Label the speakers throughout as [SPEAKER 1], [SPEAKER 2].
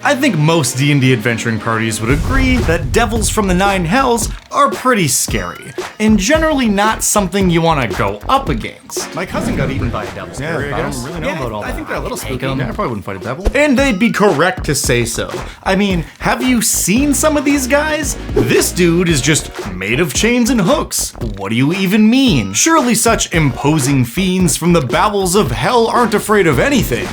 [SPEAKER 1] I think most D&D adventuring parties would agree that devils from the Nine Hells are pretty scary, and generally not something you want to go up against.
[SPEAKER 2] My cousin got eaten by a devil spirit. I don't really know about all that.
[SPEAKER 3] I think they're a little spooky.
[SPEAKER 2] Yeah, I probably wouldn't fight a devil.
[SPEAKER 1] And they'd be correct to say so. I mean, have you seen some of these guys? This dude is just made of chains and hooks. What do you even mean? Surely such imposing fiends from the bowels of hell aren't afraid of anything.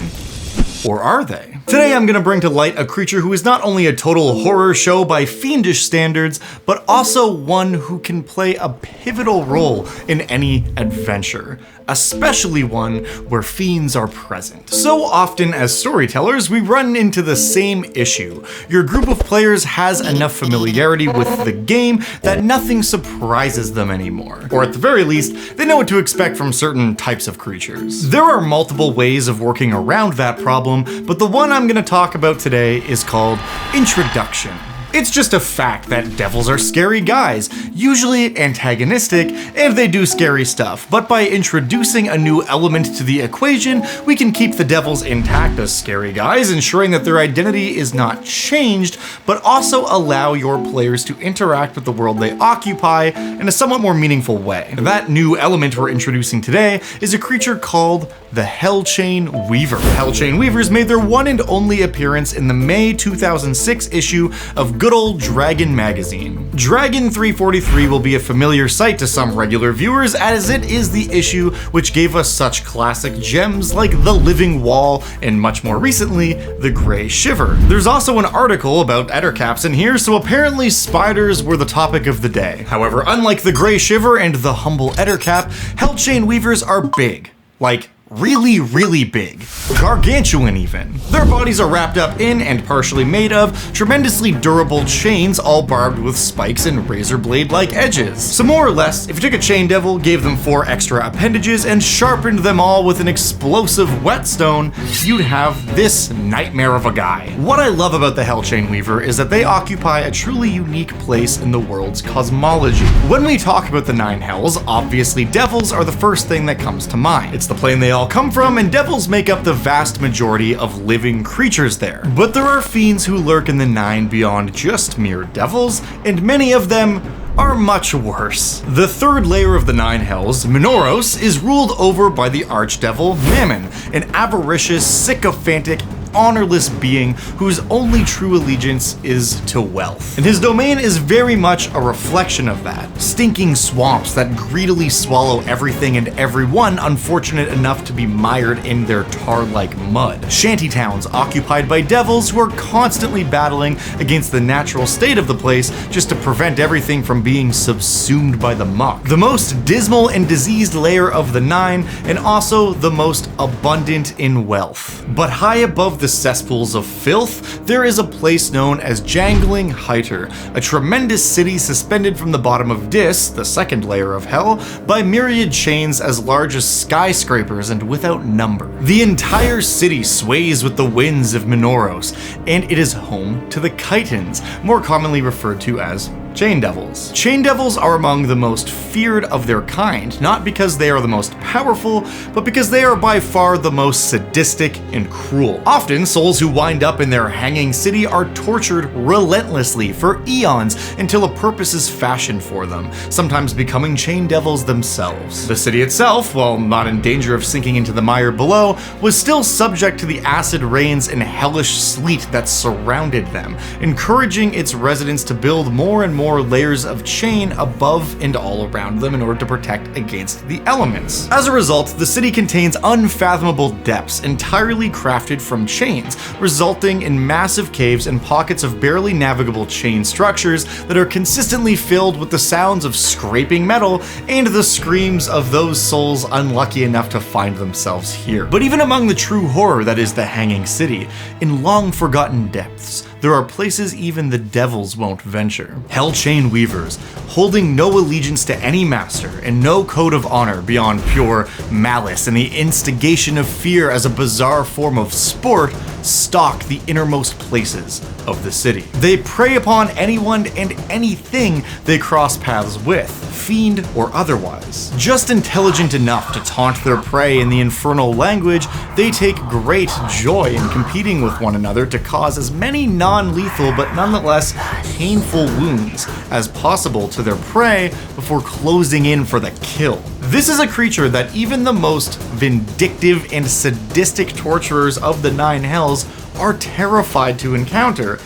[SPEAKER 1] Or are they? Today I'm gonna bring to light a creature who is not only a total horror show by fiendish standards, but also one who can play a pivotal role in any adventure. Especially one where fiends are present. So often as storytellers, we run into the same issue. Your group of players has enough familiarity with the game that nothing surprises them anymore. Or at the very least, they know what to expect from certain types of creatures. There are multiple ways of working around that problem, but the one I'm gonna talk about today is called introduction. It's just a fact that devils are scary guys, usually antagonistic, and they do scary stuff. But by introducing a new element to the equation, we can keep the devils intact as scary guys, ensuring that their identity is not changed, but also allow your players to interact with the world they occupy in a somewhat more meaningful way. That new element we're introducing today is a creature called the Hellchain Weaver. Hellchain Weavers made their one and only appearance in the May 2006 issue of good old Dragon magazine. Dragon 343 will be a familiar sight to some regular viewers, as it is the issue which gave us such classic gems like The Living Wall and much more recently, The Grey Shiver. There's also an article about ettercaps in here, so apparently spiders were the topic of the day. However, unlike The Grey Shiver and the humble ettercap, Hellchain Weavers are big. Like, really, really big. Gargantuan even. Their bodies are wrapped up in and partially made of tremendously durable chains, all barbed with spikes and razor blade-like edges. So more or less, if you took a chain devil, gave them 4 extra appendages, and sharpened them all with an explosive whetstone, you'd have this nightmare of a guy. What I love about the Hellchain Weaver is that they occupy a truly unique place in the world's cosmology. When we talk about the Nine Hells, obviously devils are the first thing that comes to mind. It's the plane they all come from, and devils make up the vast majority of living creatures there. But there are fiends who lurk in the Nine beyond just mere devils, and many of them are much worse. The third layer of the Nine Hells, Minauros, is ruled over by the archdevil Mammon, an avaricious, sycophantic, honorless being whose only true allegiance is to wealth. And his domain is very much a reflection of that. Stinking swamps that greedily swallow everything and everyone unfortunate enough to be mired in their tar-like mud. Shantytowns occupied by devils who are constantly battling against the natural state of the place just to prevent everything from being subsumed by the muck. The most dismal and diseased layer of the Nine, and also the most abundant in wealth. But high above the cesspools of filth, there is a place known as Jangling Heiter, a tremendous city suspended from the bottom of Dis, the second layer of hell, by myriad chains as large as skyscrapers and without number. The entire city sways with the winds of Minauros, and it is home to the Chitons, more commonly referred to as chain devils. Chain devils are among the most feared of their kind, not because they are the most powerful, but because they are by far the most sadistic and cruel. Often, souls who wind up in their hanging city are tortured relentlessly for eons until a purpose is fashioned for them, sometimes becoming chain devils themselves. The city itself, while not in danger of sinking into the mire below, was still subject to the acid rains and hellish sleet that surrounded them, encouraging its residents to build more and more layers of chain above and all around them in order to protect against the elements. As a result, the city contains unfathomable depths entirely crafted from chains, resulting in massive caves and pockets of barely navigable chain structures that are consistently filled with the sounds of scraping metal and the screams of those souls unlucky enough to find themselves here. But even among the true horror that is the Hanging City, in long forgotten depths, there are places even the devils won't venture. Hellchain Weavers, holding no allegiance to any master and no code of honor beyond pure malice and the instigation of fear as a bizarre form of sport, stalk the innermost places of the city. They prey upon anyone and anything they cross paths with, fiend or otherwise. Just intelligent enough to taunt their prey in the infernal language, they take great joy in competing with one another to cause as many non-lethal but nonetheless painful wounds as possible to their prey before closing in for the kill. This is a creature that even the most vindictive and sadistic torturers of the Nine Hells are terrified to encounter.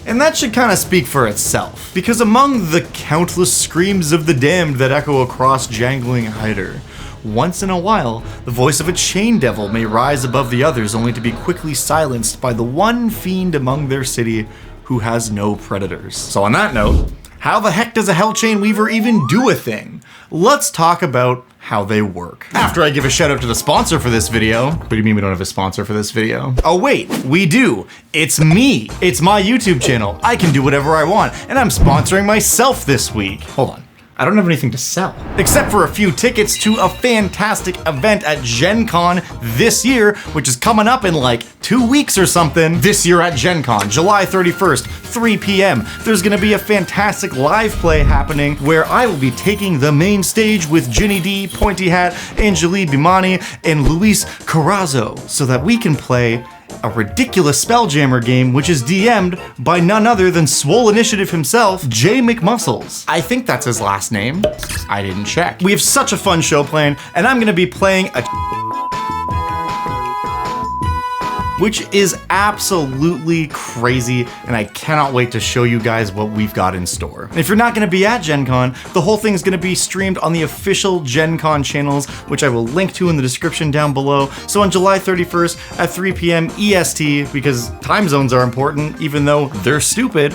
[SPEAKER 1] And that should kind of speak for itself, because among the countless screams of the damned that echo across jangling Hyder, once in a while, the voice of a chain devil may rise above the others only to be quickly silenced by the one fiend among their city who has no predators. So on that note, how the heck does a Hellchain Weaver even do a thing? Let's talk about how they work. After I give a shout out to the sponsor for this video. What do you mean we don't have a sponsor for this video? Oh wait, we do. It's me. It's my YouTube channel. I can do whatever I want, and I'm sponsoring myself this week. Hold on. I don't have anything to sell. Except for a few tickets to a fantastic event at Gen Con this year, which is coming up in like 2 weeks or something. This year at Gen Con, July 31st, 3 p.m. There's gonna be a fantastic live play happening where I will be taking the main stage with Ginny D, Pointy Hat, Angeli Bimani, and Luis Carrazzo so that we can play a ridiculous Spelljammer game which is DM'd by none other than Swole Initiative himself, Jay McMuscles. I think that's his last name. I didn't check. We have such a fun show planned, and I'm gonna be playing a which is absolutely crazy, and I cannot wait to show you guys what we've got in store. And if you're not gonna be at Gen Con, the whole thing's gonna be streamed on the official Gen Con channels, which I will link to in the description down below. So on July 31st at 3 p.m. EST, because time zones are important, even though they're stupid,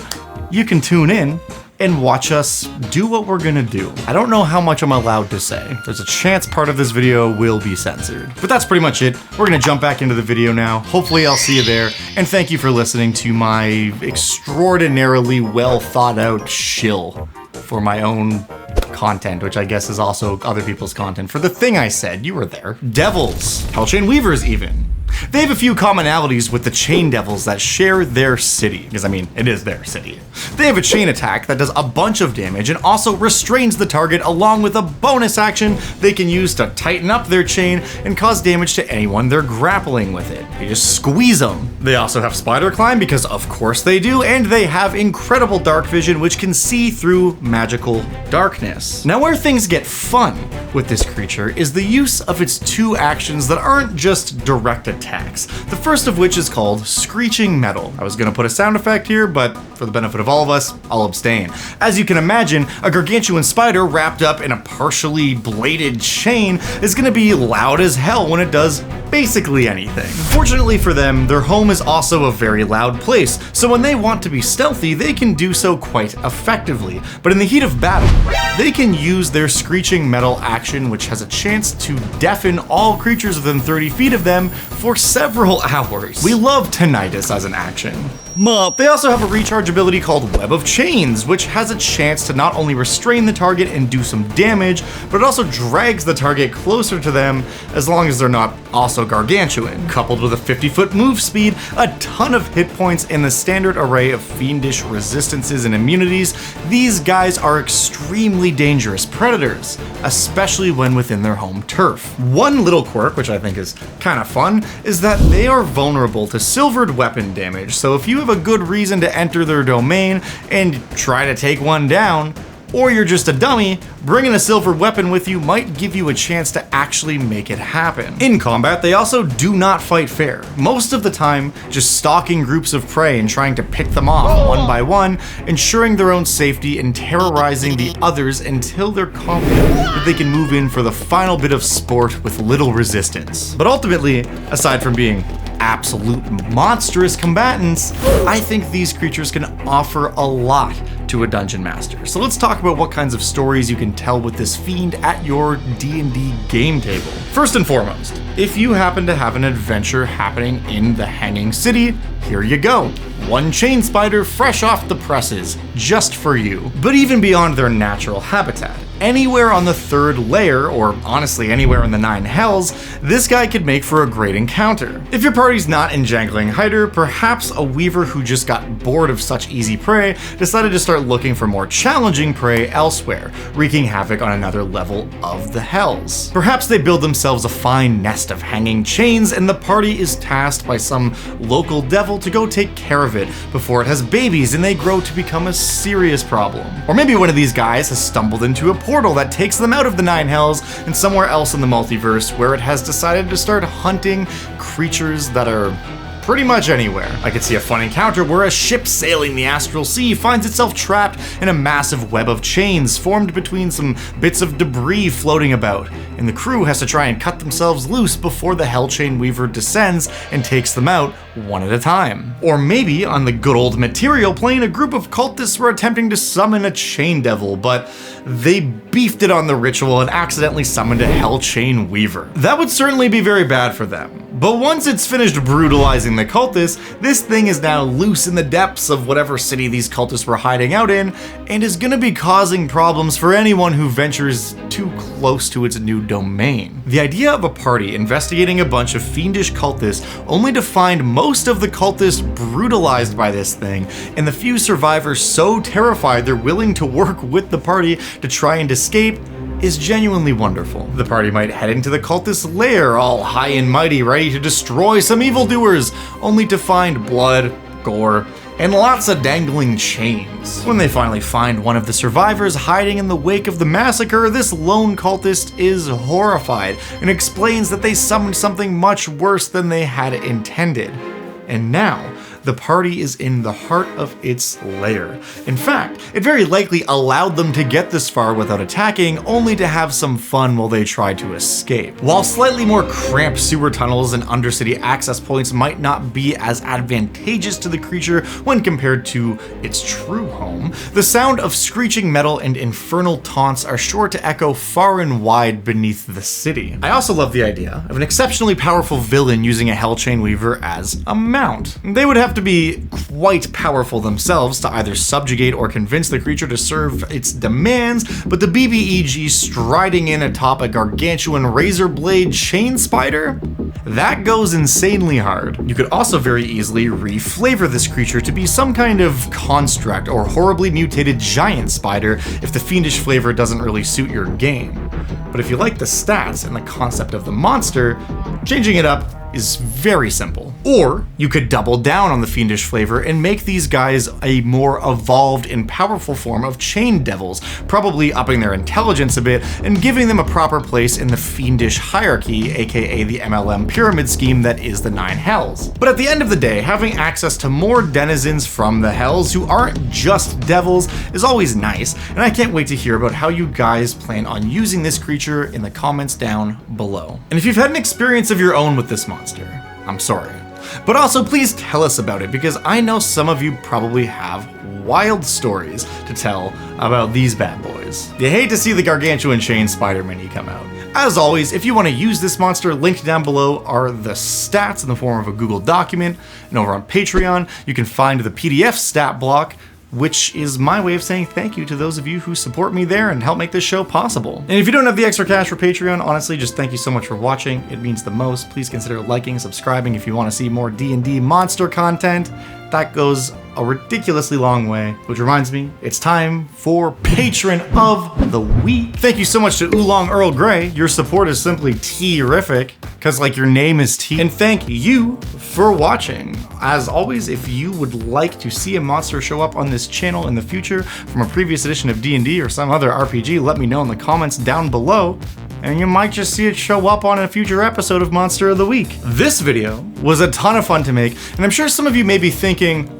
[SPEAKER 1] you can tune in and watch us do what we're gonna do. I don't know how much I'm allowed to say. There's a chance part of this video will be censored. But that's pretty much it. We're gonna jump back into the video now. Hopefully I'll see you there. And thank you for listening to my extraordinarily well thought out shill for my own content, which I guess is also other people's content. For the thing I said, you were there. Devils, Hellchain Weavers even. They have a few commonalities with the chain devils that share their city, because I mean, it is their city. They have a chain attack that does a bunch of damage and also restrains the target along with a bonus action they can use to tighten up their chain and cause damage to anyone they're grappling with it. You just squeeze them. They also have spider climb, because of course they do, and they have incredible dark vision which can see through magical darkness. Now where things get fun with this creature is the use of its two actions that aren't just direct attacks. The first of which is called Screeching Metal. I was gonna put a sound effect here, but for the benefit of all of us, I'll abstain. As you can imagine, a gargantuan spider wrapped up in a partially bladed chain is gonna be loud as hell when it does basically anything. Fortunately for them, their home is also a very loud place, so when they want to be stealthy, they can do so quite effectively. But in the heat of battle, they can use their Screeching Metal action, which has a chance to deafen all creatures within 30 feet of them for several hours. We love tinnitus as an action. They also have a recharge ability called Web of Chains, which has a chance to not only restrain the target and do some damage, but it also drags the target closer to them as long as they're not also gargantuan. Coupled with a 50-foot move speed, a ton of hit points, and the standard array of fiendish resistances and immunities, these guys are extremely dangerous predators, especially when within their home turf. One little quirk, which I think is kind of fun, is that they are vulnerable to silvered weapon damage, so if you have a good reason to enter their domain and try to take one down, or you're just a dummy, bringing a silvered weapon with you might give you a chance to actually make it happen. In combat, they also do not fight fair. Most of the time, just stalking groups of prey and trying to pick them off one by one, ensuring their own safety and terrorizing the others until they're confident that they can move in for the final bit of sport with little resistance. But ultimately, aside from being absolute monstrous combatants, I think these creatures can offer a lot to a dungeon master. So let's talk about what kinds of stories you can tell with this fiend at your D&D game table. First and foremost, if you happen to have an adventure happening in the Hanging City, here you go. One chain spider fresh off the presses, just for you. But even beyond their natural habitat, anywhere on the 3rd layer, or honestly anywhere in the 9 hells, this guy could make for a great encounter. If your party's not in Jangling Hider, perhaps a weaver who just got bored of such easy prey decided to start looking for more challenging prey elsewhere, wreaking havoc on another level of the hells. Perhaps they build themselves a fine nest of hanging chains and the party is tasked by some local devil to go take care of it before it has babies and they grow to become a serious problem. Or maybe one of these guys has stumbled into a portal that takes them out of the 9 hells and somewhere else in the multiverse where it has decided to start hunting creatures that are pretty much anywhere. I could see a fun encounter where a ship sailing the astral sea finds itself trapped in a massive web of chains formed between some bits of debris floating about, and the crew has to try and cut themselves loose before the Hellchain Weaver descends and takes them out one at a time. Or maybe on the good old material plane, a group of cultists were attempting to summon a chain devil, but they beefed it on the ritual and accidentally summoned a Hellchain Weaver. That would certainly be very bad for them. But once it's finished brutalizing the cultists, this thing is now loose in the depths of whatever city these cultists were hiding out in, and is gonna be causing problems for anyone who ventures too close to its new domain. The idea of a party investigating a bunch of fiendish cultists only to find most of the cultists brutalized by this thing, and the few survivors so terrified they're willing to work with the party to try and escape, is genuinely wonderful. The party might head into the cultist lair all high and mighty, ready to destroy some evildoers, only to find blood, gore, and lots of dangling chains. When they finally find one of the survivors hiding in the wake of the massacre, this lone cultist is horrified and explains that they summoned something much worse than they had intended. And now, the party is in the heart of its lair. In fact, it very likely allowed them to get this far without attacking, only to have some fun while they tried to escape. While slightly more cramped sewer tunnels and undercity access points might not be as advantageous to the creature when compared to its true home, the sound of screeching metal and infernal taunts are sure to echo far and wide beneath the city. I also love the idea of an exceptionally powerful villain using a Hellchain Weaver as a mount. They would have to be quite powerful themselves to either subjugate or convince the creature to serve its demands, but the BBEG striding in atop a gargantuan razor blade chain spider? That goes insanely hard. You could also very easily re-flavor this creature to be some kind of construct or horribly mutated giant spider if the fiendish flavor doesn't really suit your game. But if you like the stats and the concept of the monster, changing it up is very simple. Or you could double down on the fiendish flavor and make these guys a more evolved and powerful form of chain devils, probably upping their intelligence a bit and giving them a proper place in the fiendish hierarchy, aka the MLM pyramid scheme that is the 9 hells. But at the end of the day, having access to more denizens from the hells who aren't just devils is always nice, and I can't wait to hear about how you guys plan on using this creature in the comments down below. And if you've had an experience of your own with this monster, I'm sorry. But also please tell us about it, because I know some of you probably have wild stories to tell about these bad boys. You hate to see the gargantuan chain spider mini come out. As always, if you want to use this monster, linked down below are the stats in the form of a Google document, and over on Patreon you can find the PDF stat block, which is my way of saying thank you to those of you who support me there and help make this show possible. And if you don't have the extra cash for Patreon, honestly, just thank you so much for watching. It means the most. Please consider liking, subscribing if you want to see more D&D monster content. That goes a ridiculously long way, which reminds me, it's time for Patron of the Week. Thank you so much to Oolong Earl Grey. Your support is simply terrific, because like your name is T. And thank you for watching. As always, if you would like to see a monster show up on this channel in the future from a previous edition of D&D or some other RPG, let me know in the comments down below, and you might just see it show up on a future episode of Monster of the Week. This video was a ton of fun to make, and I'm sure some of you may be thinking,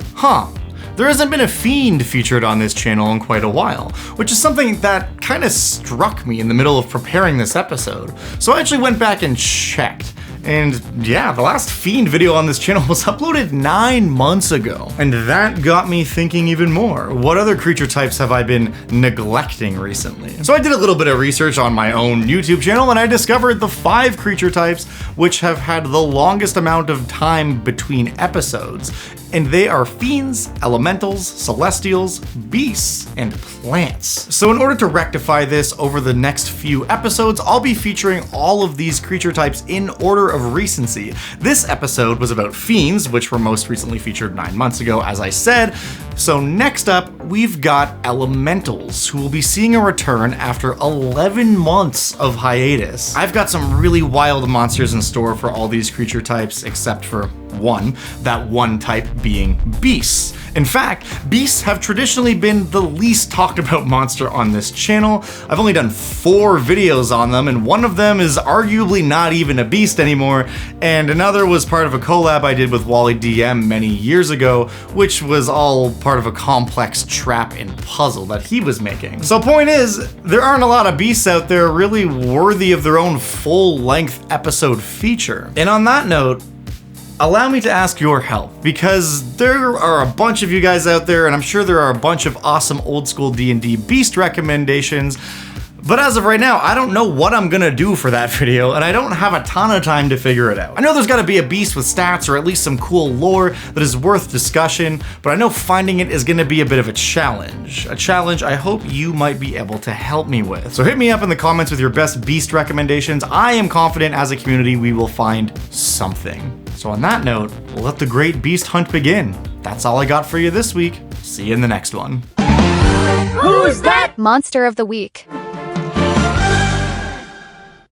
[SPEAKER 1] there hasn't been a fiend featured on this channel in quite a while, which is something that kind of struck me in the middle of preparing this episode. So I actually went back and checked, And yeah, the last fiend video on this channel was uploaded 9 months ago. And that got me thinking even more. What other creature types have I been neglecting recently? So I did a little bit of research on my own YouTube channel and I discovered the 5 creature types which have had the longest amount of time between episodes. And they are fiends, elementals, celestials, beasts, and plants. So in order to rectify this over the next few episodes, I'll be featuring all of these creature types in order of recency. This episode was about fiends, which were most recently featured 9 months ago, as I said. So next up, we've got elementals, who will be seeing a return after 11 months of hiatus. I've got some really wild monsters in store for all these creature types, except for one, that one type being beasts. In fact, beasts have traditionally been the least talked about monster on this channel. I've only done 4 videos on them, and one of them is arguably not even a beast anymore, and another was part of a collab I did with Wally DM many years ago, which was all part of a complex trap and puzzle that he was making. So point is, there aren't a lot of beasts out there really worthy of their own full-length episode feature. And on that note, allow me to ask your help, because there are a bunch of you guys out there, and I'm sure there are a bunch of awesome old school D&D beast recommendations, but as of right now, I don't know what I'm gonna do for that video, and I don't have a ton of time to figure it out. I know there's gotta be a beast with stats, or at least some cool lore that is worth discussion, but I know finding it is gonna be a bit of a challenge. A challenge I hope you might be able to help me with. So hit me up in the comments with your best beast recommendations. I am confident as a community we will find something. So on that note, let the great beast hunt begin. That's all I got for you this week. See you in the next one.
[SPEAKER 3] Who's that? Monster of the Week.